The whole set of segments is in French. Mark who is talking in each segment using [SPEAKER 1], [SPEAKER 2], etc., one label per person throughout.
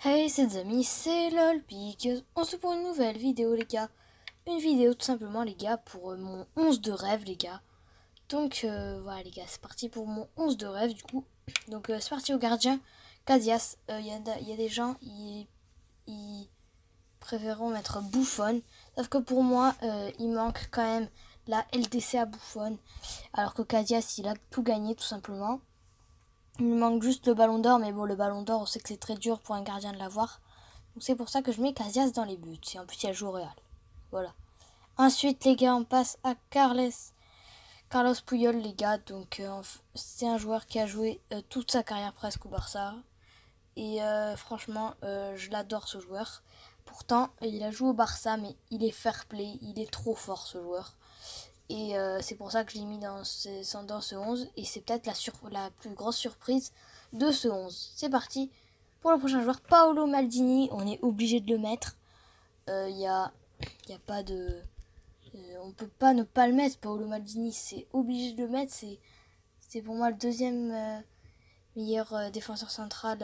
[SPEAKER 1] Hey, c'est les amis, c'est LOLPIC. On se retrouve pour une nouvelle vidéo, les gars. Une vidéo tout simplement, les gars, pour mon 11 de rêve, les gars. Donc voilà, les gars, c'est parti pour mon 11 de rêve, du coup. Donc c'est parti au gardien. Casillas, il y a des gens, ils préféreront mettre Buffon. Sauf que pour moi, il manque quand même la LDC à Buffon. Alors que Casillas, il a tout gagné, tout simplement. Il lui manque juste le ballon d'or, mais bon, le ballon d'or, on sait que c'est très dur pour un gardien de l'avoir. Donc c'est pour ça que je mets Casillas dans les buts. Et en plus, il joue au Real. Voilà. Ensuite, les gars, on passe à Carlos Puyol, les gars. Donc c'est un joueur qui a joué toute sa carrière presque au Barça. Et franchement, je l'adore, ce joueur. Pourtant, il a joué au Barça, mais il est fair play. Il est trop fort, ce joueur. Et c'est pour ça que je l'ai mis dans ce 11. Et c'est peut-être la plus grosse surprise de ce 11. C'est parti pour le prochain joueur, Paolo Maldini. On est obligé de le mettre. Y a pas de... on peut pas ne pas le mettre, Paolo Maldini. C'est obligé de le mettre. C'est pour moi le deuxième meilleur défenseur central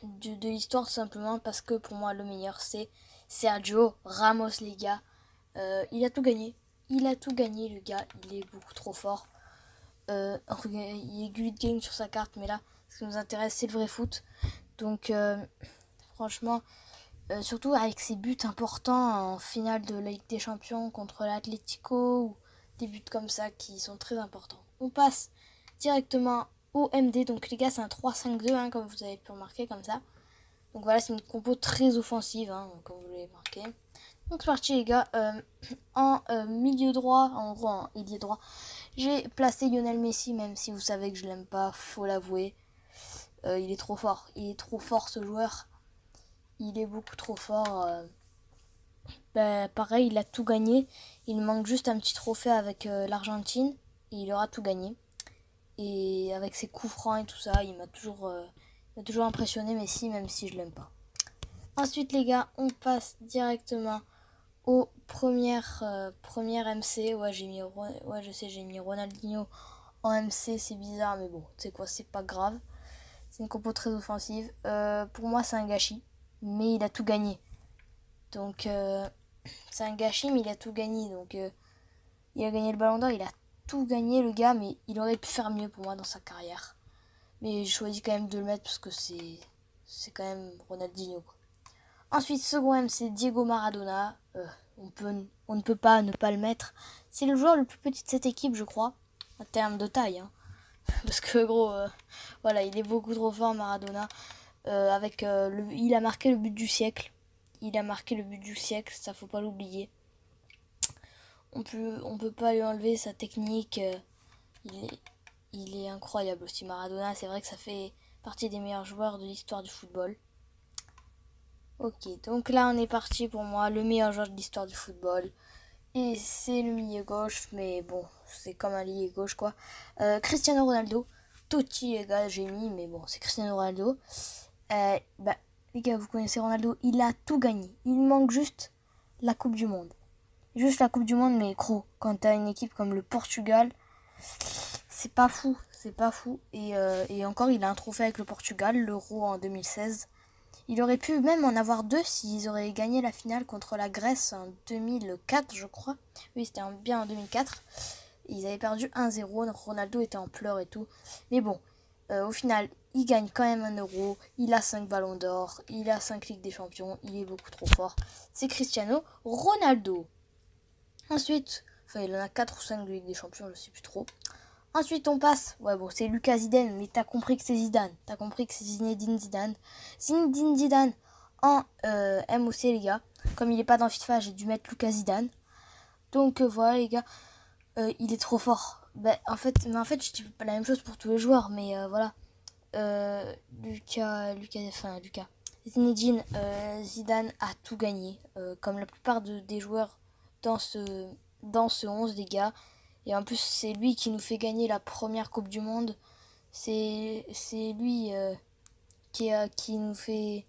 [SPEAKER 1] de l'histoire, tout simplement. Parce que pour moi, le meilleur, c'est Sergio Ramos, les gars. Il a tout gagné. Il a tout gagné, le gars. Il est beaucoup trop fort. Il est Good Game sur sa carte, mais là, ce qui nous intéresse, c'est le vrai foot. Donc, franchement, surtout avec ses buts importants en finale de la Ligue des Champions contre l'Atlético, ou des buts comme ça qui sont très importants. On passe directement au MD. Donc, les gars, c'est un 3-5-2, hein, comme vous avez pu remarquer, comme ça. Donc, voilà, c'est une compo très offensive, hein, comme vous l'avez remarqué. Donc, c'est parti, les gars. En milieu droit, en gros, en ailier droit, j'ai placé Lionel Messi, même si vous savez que je l'aime pas, faut l'avouer. Il est trop fort. Il est trop fort, ce joueur. Il est beaucoup trop fort. Pareil, il a tout gagné. Il manque juste un petit trophée avec l'Argentine. Et il aura tout gagné. Et avec ses coups francs et tout ça, il m'a toujours impressionné, Messi, même si je l'aime pas. Ensuite, les gars, on passe directement aux premières MC. Ouais, je sais, j'ai mis Ronaldinho en MC. C'est bizarre, mais bon, tu sais quoi, c'est pas grave. C'est une compo très offensive. Pour moi, c'est un gâchis. Mais il a tout gagné. Donc, c'est un gâchis, mais il a tout gagné. Donc, il a gagné le ballon d'or. Il a tout gagné, le gars. Mais il aurait pu faire mieux pour moi dans sa carrière. Mais je choisis quand même de le mettre parce que c'est quand même Ronaldinho, quoi. Ensuite, second M, c'est Diego Maradona. On ne peut pas ne pas le mettre. C'est le joueur le plus petit de cette équipe, je crois. En termes de taille, hein. Parce que gros, voilà, il est beaucoup trop fort, Maradona. Il a marqué le but du siècle. Il a marqué le but du siècle, ça faut pas l'oublier. On peut pas lui enlever sa technique. Il est incroyable aussi, Maradona. C'est vrai que ça fait partie des meilleurs joueurs de l'histoire du football. Ok, donc là on est parti pour moi, le meilleur joueur de l'histoire du football. Et c'est le milieu gauche, mais bon, c'est comme un milieu gauche, quoi. Cristiano Ronaldo. Totti, les gars, j'ai mis, mais bon, c'est Cristiano Ronaldo. Les gars, vous connaissez Ronaldo, il a tout gagné. Il manque juste la Coupe du Monde. Juste la Coupe du Monde, mais gros, quand t'as une équipe comme le Portugal, c'est pas fou, c'est pas fou. Et encore, il a un trophée avec le Portugal, l'Euro en 2016. Il aurait pu même en avoir deux s'ils auraient gagné la finale contre la Grèce en 2004, je crois. Oui, c'était bien en 2004. Ils avaient perdu 1-0, Ronaldo était en pleurs et tout. Mais bon, au final, il gagne quand même un euro. Il a 5 ballons d'or, il a 5 Ligues des Champions, il est beaucoup trop fort. C'est Cristiano Ronaldo. Ensuite, enfin il en a 4 ou 5 de Ligue des Champions, je sais plus trop. Ensuite, on passe. Ouais, bon, c'est Lucas Zidane, mais t'as compris que c'est Zidane. T'as compris que c'est Zinedine Zidane. Zinedine Zidane en MOC, les gars. Comme il est pas dans FIFA, j'ai dû mettre Lucas Zidane. Donc, voilà, les gars. Il est trop fort. En fait, je dis pas la même chose pour tous les joueurs, mais voilà. Lucas. Zinedine Zidane a tout gagné. Comme la plupart des joueurs dans ce 11, les gars. Et en plus, c'est lui qui nous fait gagner la première Coupe du Monde. C'est lui qui nous fait...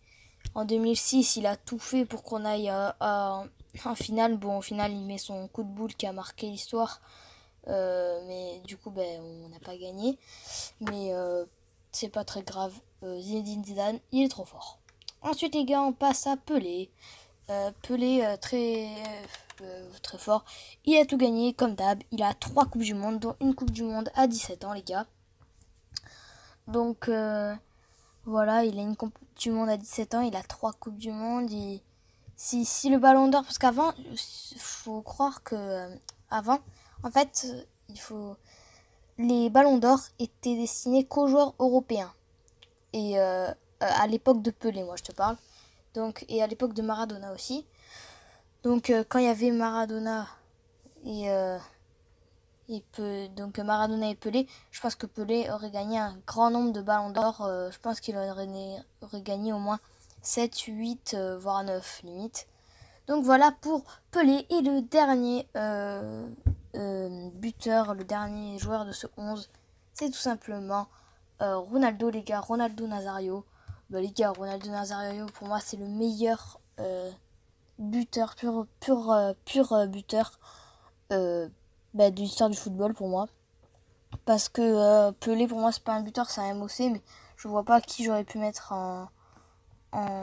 [SPEAKER 1] En 2006, il a tout fait pour qu'on aille en finale. Bon, au final, il met son coup de boule qui a marqué l'histoire. Mais du coup, on n'a pas gagné. Mais c'est pas très grave. Zinedine Zidane, il est trop fort. Ensuite les gars, on passe à Pelé. Pelé, très fort. Il a tout gagné comme d'hab. Il a 3 coupes du monde, dont une coupe du monde à 17 ans les gars. Donc voilà, il a une coupe du monde à 17 ans. Il a 3 coupes du monde. Si le ballon d'or, parce qu'avant, faut croire que avant, en fait, les ballons d'or étaient destinés qu'aux joueurs européens. Et à l'époque de Pelé, moi je te parle. Donc, et à l'époque de Maradona aussi. Donc quand il y avait Maradona et donc Maradona et Pelé, je pense que Pelé aurait gagné un grand nombre de ballons d'or. Je pense qu'il aurait gagné au moins 7, 8, voire 9 limite. Donc voilà pour Pelé. Et le dernier buteur, le dernier joueur de ce 11, c'est tout simplement Ronaldo les gars, Ronaldo Nazario. Les gars, Ronaldo Nazario pour moi c'est le meilleur buteur, pur buteur de l'histoire du football pour moi. Parce que Pelé pour moi c'est pas un buteur, c'est un MOC, mais je vois pas qui j'aurais pu mettre en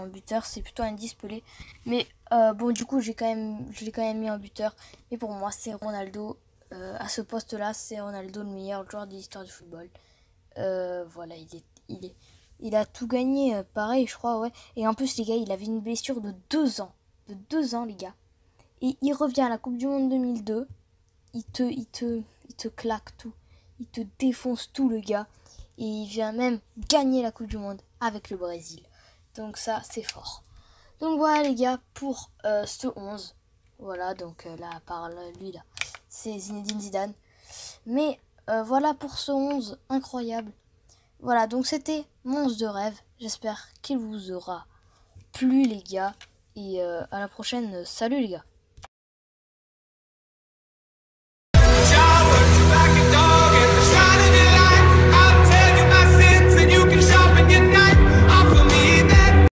[SPEAKER 1] buteur, c'est plutôt un 10 Pelé. Mais bon du coup je l'ai quand même mis en buteur. Mais pour moi c'est Ronaldo. À ce poste là c'est Ronaldo le meilleur joueur de l'histoire du football. Voilà, il a tout gagné, pareil, je crois, ouais. Et en plus, les gars, il avait une blessure de 2 ans. De 2 ans, les gars. Et il revient à la Coupe du Monde 2002. Il te claque tout. Il te défonce tout, le gars. Et il vient même gagner la Coupe du Monde avec le Brésil. Donc ça, c'est fort. Donc voilà, les gars, pour ce 11. Voilà, donc là, à part lui, là, c'est Zinedine Zidane. Mais voilà pour ce 11 incroyable. Voilà, donc c'était mon 11 de rêve. J'espère qu'il vous aura plu les gars. Et à la prochaine. Salut les gars.